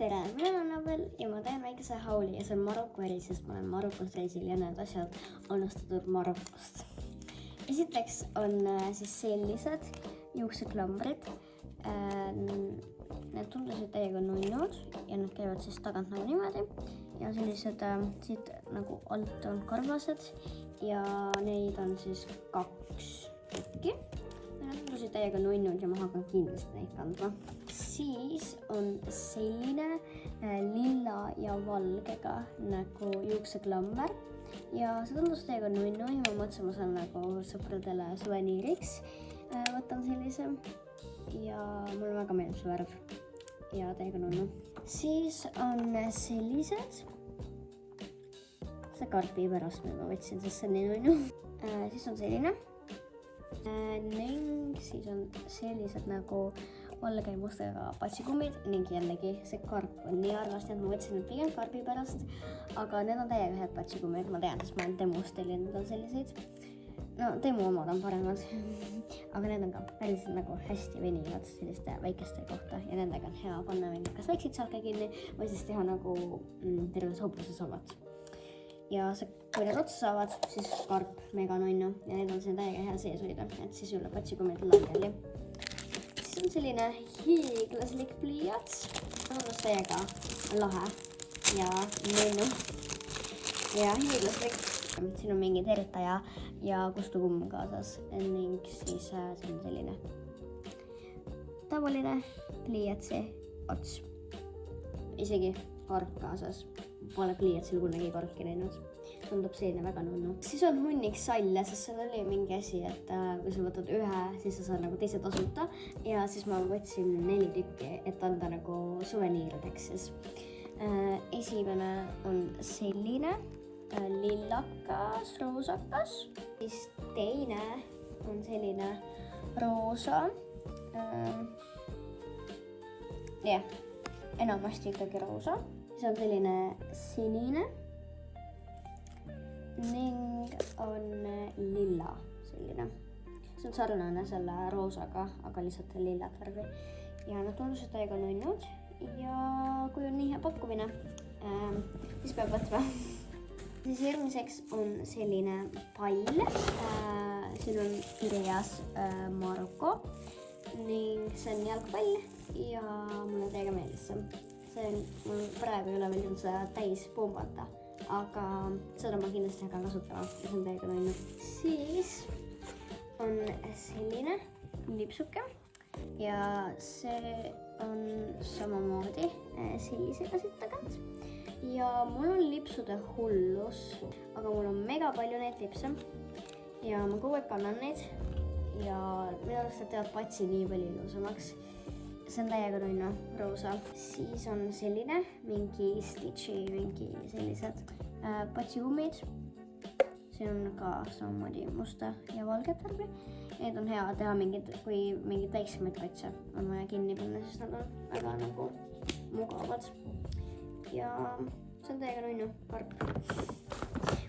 tere, mina olen Annabel ja ma teen väikese hauli ja see on Maroko eri, sest ma olen Marokos reisil ja need asjad on ostetud Marokost. Esiteks on siis sellised juukseklambrid. Need tundusid täiega nunnud ja need käivad siis tagant nagu niimoodi. Ja sellised siit nagu alt on karvased ja neid on siis 2 tükki. Need tundusid täiega nunnud ja ma hakkan kindlasti neid kandma. Siis on selline lilla ja valgega nagu juukseklamber ja see tundus täiega nunnu ja ma mõtlesin, ma saan nagu sõpradele suveniiriks. Võtan sellise ja mulle väga meeldib see värv ja täiega nunnu. Siis on sellised, see karpi pärast ma võtsin, sest see on nii nunnu. Siis on selline ning siis on sellised nagu valge ja mustega patsikummid ning jällegi see karp on nii arvasti, et ma võtsin need pigem karbi pärast, aga need on täiega head patsikummid, ma tean, sest ma olen Temust tellinud on selliseid. No Temu omad on paremad, aga need on ka päris nagu hästi venivad selliste väikeste kohta ja nendega on hea panna mingi kas väikseid salke kinni või siis teha nagu terves hobuses omad. Ja see, kui need otsa saavad, siis karp mega nunnu ja need on siin täiega hea sees hoida, et siis üle patsikummid lageli. Siis on selline hiiglaslik pliiats, tundus täiega lahe ja nunnu ja hiiglaslik. Siin on mingi teritaja ja kustukumm kaasas ning siis see on selline tavaline pliiatsi ots. Isegi karp kaasas. Pole pliiatsil kunagi korki näinud. Tundub selline väga nunnu. Siis on hunnik salle, sest seal oli mingi asi, et kui sa võtad ühe, siis sa saad nagu teise tasuta. Ja siis ma võtsin 4 tükki, et anda nagu suveniirideks siis. Esimene on selline lillakas, roosakas. Siis teine on selline roosa. Enamasti ikkagi roosa. See on selline sinine ning on lilla selline. See on sarnane selle roosaga, aga lihtsalt lillat värvi. Ja nad tundusid täiega nunnud ja kui on nii hea pakkumine, siis peab võtma. Siis järgmiseks on selline pall. Siin on kirjas Maroko ning see on jalgpall ja mulle täiega meeldis see. Mul praegu ei ole veel seda täis pumbata, aga seda ma kindlasti hakkan kasutama ja see on täiega nunnu. Siis on selline lipsuke ja see on samamoodi sellisega siit tagant. Ja mul on lipsude hullus, aga mul on mega palju neid lipse ja ma kogu aeg kannan neid ja minu arust teevad patsi nii palju ilusamaks. See on täiega nunnu, roosa. Siis on selline mingi stitchi, mingi sellised patsikummid. Siin on ka samamoodi musta ja valget värvi. Need on hea teha kui mingid väiksemaid patse on vaja kinni panna, sest nad on väga nagu mugavad. Ja see on täiega nunnu, karp.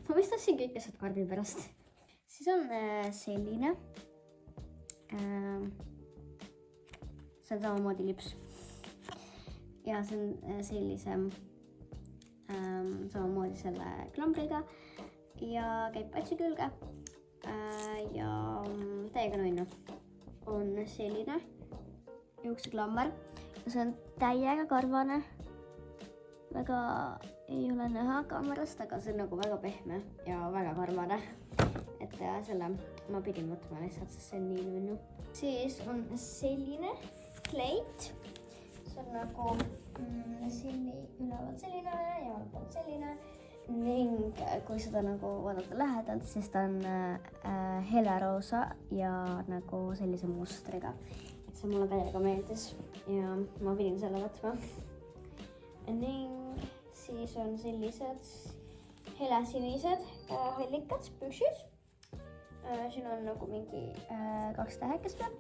Ma vist tahtsin kõik asjad karbi pärast. Siis on selline see on samamoodi lips ja see on sellise samamoodi selle klambriga ja käib patsi külge ja täiega nunnu on selline juukseklamber ja see on täiega karvane, väga ei ole näha kaamerast, aga see on nagu väga pehme ja väga karvane, et selle ma pidin võtma lihtsalt, sest see on nii nunnu. Siis on selline kleit, see on nagu ülevalt selline ja altpoolt selline ning kui seda nagu vaadata lähedalt, siis ta on heleroosa ja nagu sellise mustriga. Et see mulle täiega meeldis ja ma pidin selle võtma. Ning siis on sellised helesinised hallikad püksid. Siin on nagu mingi 2 tähekest peal.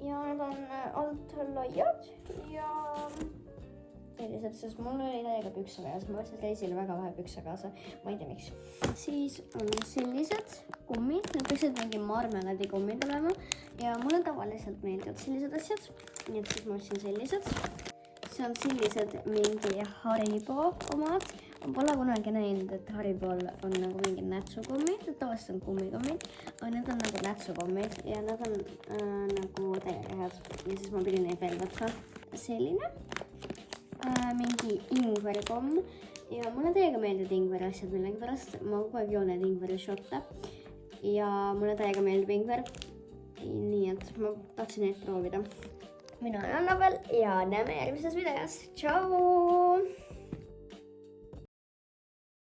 Ja need on alt laiad ja sellised, sest mul oli täiega pükse vaja, sest ma võtsin reisile väga vähe pükse kaasa, ma ei tea miks. Siis on sellised kummid, need peaksid mingi marmeladi kummid olema ja mulle tavaliselt meeldivad sellised asjad, nii et siis ma võtsin sellised. see on sellised mingi Haribo omad. Ma pole kunagi näinud, et Haribol on nagu mingi nätsukommid, tavaliselt on kummikommid, aga need on nagu nätsukommid ja nad on nagu täiega head. Ja siis ma pidin neid veel võtma. Selline mingi ingverikomm ja mulle täiega meeldib ingveri asjad millegipärast. Ma kogu aeg joon neid ingveri šotte ja mulle täiega meeldib ingver. Nii et ma tahtsin neid proovida. Mina olen Annabel ja näeme järgmises videos. Tšau!